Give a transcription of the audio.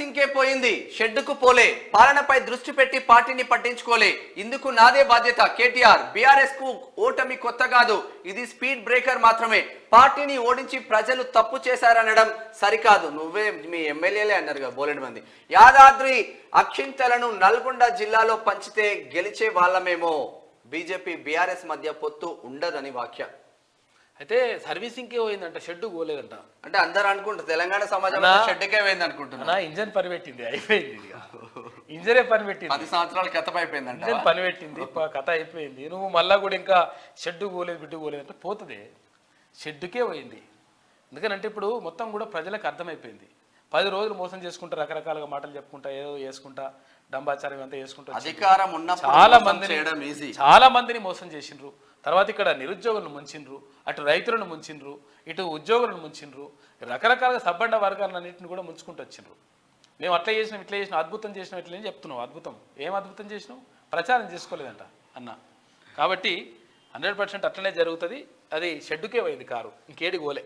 సర్వీసింగ్కే పోయింది, షెడ్డుకు పోలే, పాలనపై దృష్టి పెట్టి పార్టీని పట్టించుకోలే, ఇందుకు నాదే బాధ్యత కేటీఆర్. బీఆర్ఎస్ కు ఓటమి కొత్త కాదు, ఇది స్పీడ్ బ్రేకర్ మాత్రమే. పార్టీని ఓడించి ప్రజలు తప్పు చేశారనడం సరికాదు. నువ్వే మీ ఎమ్మెల్యేలే అన్నారు బోలెడు మంది. యాదాద్రి అక్షింతలను నల్గొండ జిల్లాలో పంచితే గెలిచే వాళ్ళమేమో, బీజేపీ బీఆర్ఎస్ మధ్య పొత్తు ఉండదని వ్యాఖ్య. అయితే సర్వీసింగ్కే పోయిందంట, షెడ్ పోలేదంట. అంటే అందరు అనుకుంటారు తెలంగాణ సమాజం షెడ్కే పోయింది అనుకుంటున్నా. ఇంజన్ పని పెట్టింది, అయిపోయింది. ఇంజనే పని పెట్టింది, 10 సంవత్సరాలు కథ అయిపోయింది. ఇంజన్ పని పెట్టింది, కథ అయిపోయింది. నువ్వు మళ్ళా కూడా ఇంకా షెడ్ పోలేదు, బిడ్డు పోలేదు అంటే పోతుంది. షెడ్డుకే పోయింది. ఎందుకనంటే ఇప్పుడు మొత్తం కూడా ప్రజలకు అర్థమైపోయింది. 10 రోజులు మోసం చేసుకుంటా, రకరకాలుగా మాటలు చెప్పుకుంటా, ఏదో చేసుకుంటా, డంబాచారం అంతా చేసుకుంటా అధికారం ఉన్న చాలా మందిని మోసం చేసిండ్రు. తర్వాత ఇక్కడ నిరుద్యోగులను ముంచిండ్రు, అటు రైతులను ముంచిండ్రు, ఇటు ఉద్యోగులను ముంచిండ్రు, రకరకాలుగా సబ్బండ వర్గాలన్నింటిని కూడా ముంచుకుంటూ వచ్చిండ్రు. మేము అట్లా చేసినాం, ఇట్లా చేసినాం, అద్భుతం చేసినాం, ఇట్లా ఏం చెప్తున్నావు? అద్భుతం ఏం అద్భుతం చేసినావు? ప్రచారం చేసుకోలేదంట అన్న. కాబట్టి 100% అట్లనే జరుగుతుంది. అది షెడ్డుకే పోయింది కారు, ఇంకేడికి పోలే.